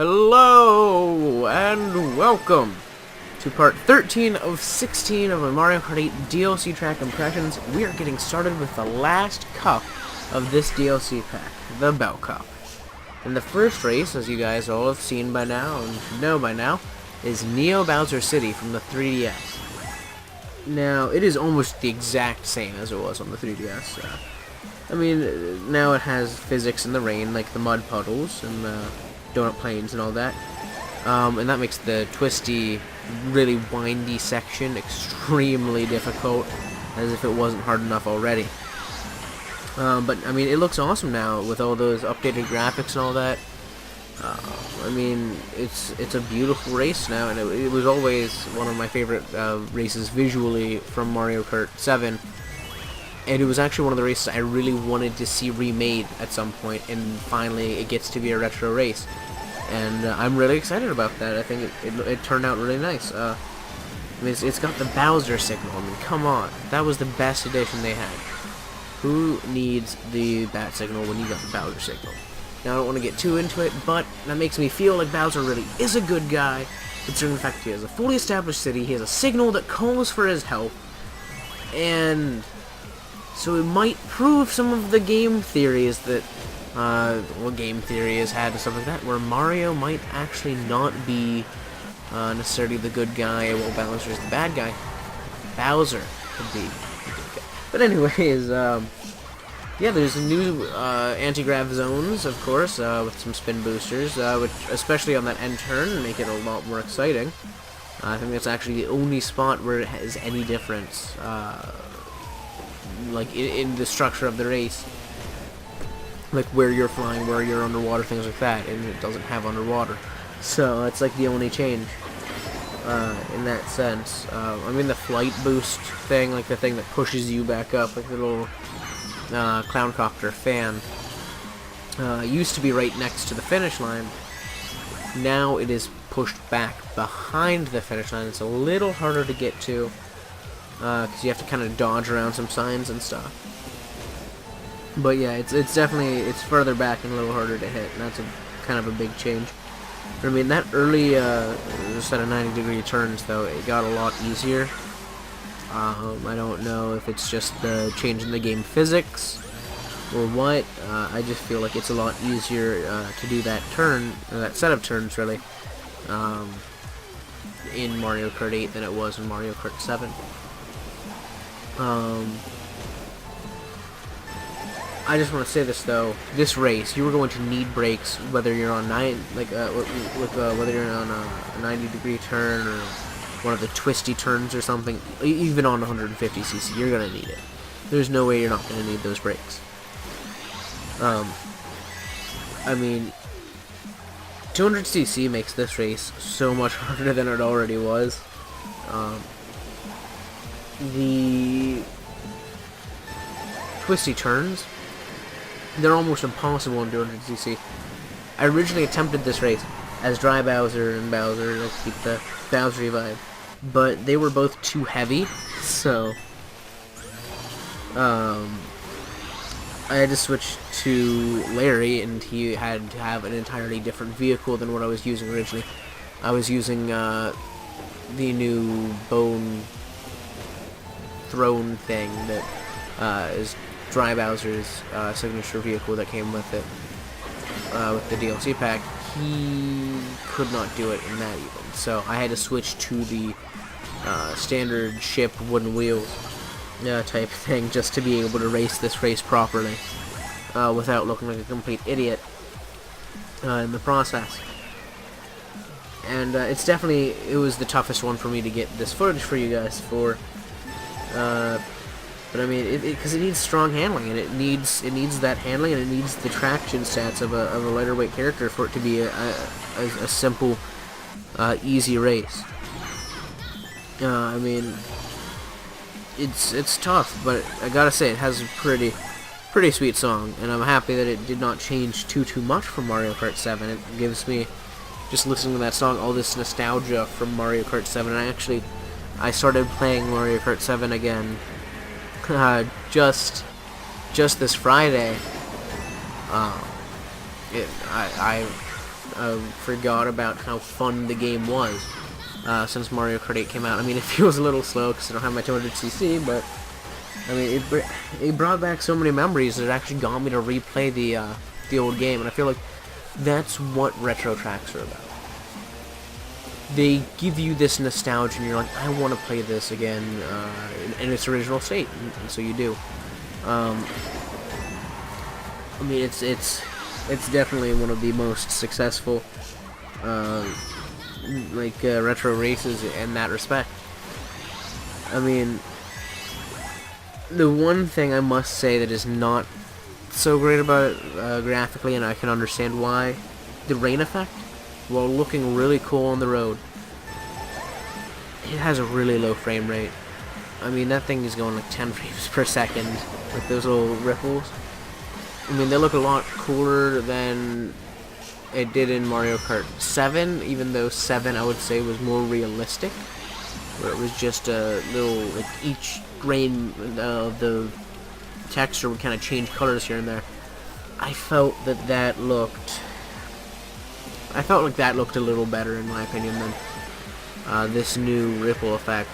Hello and welcome to part 13 of 16 of my Mario Kart 8 DLC track impressions. We are getting started with the last cup of this DLC pack, the Bell Cup. And the first race, as you guys all have seen by now and should know by now, is Neo Bowser City from the 3DS. Now, it is almost the exact same as it was on the 3DS. I mean, now it has physics in the rain, like the mud puddles and the donut plains and all that. And that makes the twisty, really windy section extremely difficult, as if it wasn't hard enough already. But, I mean, it looks awesome now with all those updated graphics and all that. I mean, it's a beautiful race now, and it was always one of my favorite races visually from Mario Kart 7. And it was actually one of the races I really wanted to see remade at some point, and finally it gets to be a retro race. And I'm really excited about that. I think it turned out really nice. I mean, it's got the Bowser signal. I mean, come on. That was the best addition they had. Who needs the bat signal when you got the Bowser signal? Now, I don't want to get too into it, but that makes me feel like Bowser really is a good guy, considering the fact he has a fully established city, he has a signal that calls for his help, and so it might prove some of the game theories that, game theory has had and stuff like that, where Mario might actually not be necessarily the good guy while Bowser is the bad guy. Bowser could be the good guy. But anyways, yeah, there's new anti-grav zones, of course, with some spin boosters, which, especially on that end turn, make it a lot more exciting. I think that's actually the only spot where it has any difference, like in the structure of the race, like where you're flying, where you're underwater, things like that, and it doesn't have underwater. So it's like the only change in that sense. I mean, the flight boost thing, like the thing that pushes you back up, like the little clown copter fan, used to be right next to the finish line. Now it is pushed back behind the finish line. It's a little harder to get to, because you have to kind of dodge around some signs and stuff. But yeah, it's definitely further back and a little harder to hit, and that's a kind of a big change. But, I mean, that early set of 90-degree turns, though, it got a lot easier. I don't know if it's just the change in the game physics or what. I just feel like it's a lot easier to do that turn, or that set of turns, really, in Mario Kart 8 than it was in Mario Kart 7. I just want to say this, though. This race, you were going to need brakes, whether you're on whether you're on a 90-degree turn or one of the twisty turns or something. Even on 150cc, you're gonna need it. There's no way you're not gonna need those brakes. I mean, 200cc makes this race so much harder than it already was. The twisty turns, they're almost impossible on 200cc. I originally attempted this race as Dry Bowser and Bowser, to keep the Bowsery vibe, but they were both too heavy, so I had to switch to Larry, and he had to have an entirely different vehicle than what I was using originally. I was using the new Bone Throne thing that is Dry Bowser's signature vehicle that came with it, with the DLC pack. He could not do it in that even, so I had to switch to the standard ship wooden wheels type thing, just to be able to race this race properly without looking like a complete idiot in the process. And it was the toughest one for me to get this footage for you guys for. But I mean, because it needs strong handling, and it needs that handling, and it needs the traction stats of a lighter weight character for it to be a simple, easy race. I mean, it's tough, but I gotta say, it has a pretty sweet song, and I'm happy that it did not change too much from Mario Kart 7. It gives me, just listening to that song, all this nostalgia from Mario Kart 7. And I started playing Mario Kart 7 again just this Friday. forgot about how fun the game was since Mario Kart 8 came out. I mean, it feels a little slow because I don't have my 200cc, but I mean, it brought back so many memories that it actually got me to replay the old game, and I feel like that's what retro tracks are about. They give you this nostalgia, and you're like, I want to play this again in its original state, and so you do. I mean, it's definitely one of the most successful retro races in that respect. I mean, the one thing I must say that is not so great about it graphically, and I can understand why, the rain effect, while looking really cool on the road, it has a really low frame rate. I mean, that thing is going like 10 frames per second with those little ripples. I mean, they look a lot cooler than it did in Mario Kart 7, even though 7 I would say was more realistic, where it was just a little, like, each grain of the texture would kind of change colors here and there. I felt like that looked a little better, in my opinion, than this new ripple effect.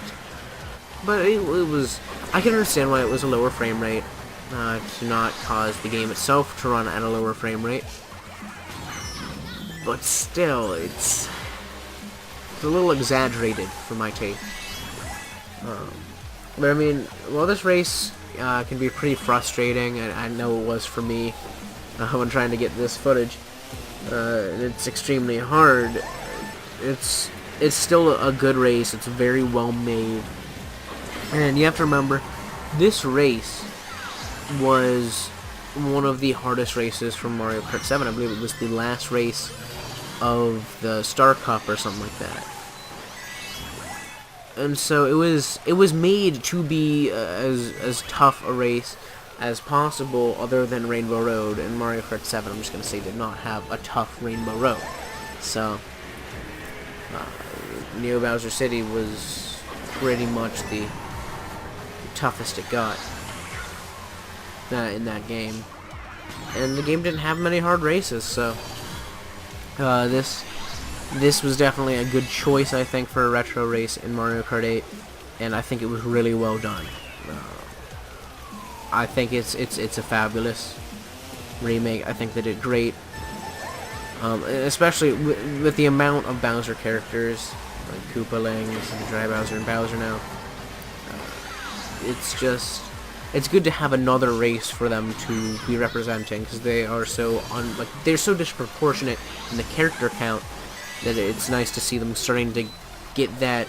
But it was, I can understand why it was a lower frame rate, to not cause the game itself to run at a lower frame rate. But still, it's a little exaggerated for my taste. But I mean, while this race can be pretty frustrating, and I know it was for me when trying to get this footage, and it's extremely hard, it's still a good race. It's very well made, and you have to remember, this race was one of the hardest races from Mario Kart 7. I believe it was the last race of the Star Cup or something like that. And so it was made to be as tough a race as possible, other than Rainbow Road. And Mario Kart 7, I'm just going to say, did not have a tough Rainbow Road. So Neo Bowser City was pretty much the toughest it got in that game. And the game didn't have many hard races, so this was definitely a good choice, I think, for a retro race in Mario Kart 8, and I think it was really well done. I think it's a fabulous remake. I think they did great, especially with the amount of Bowser characters, like Koopa Lings and Dry Bowser and Bowser now. It's good to have another race for them to be representing, because they are they're so disproportionate in the character count that it's nice to see them starting to get that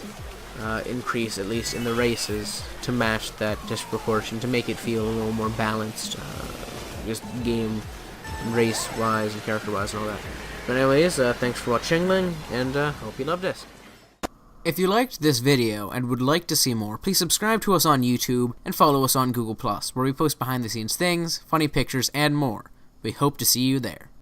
increase, at least in the races, to match that disproportion, to make it feel a little more balanced, just game, race-wise and character-wise and all that. But anyways, thanks for watching, and hope you loved this. If you liked this video and would like to see more, please subscribe to us on YouTube and follow us on Google+, where we post behind-the-scenes things, funny pictures, and more. We hope to see you there.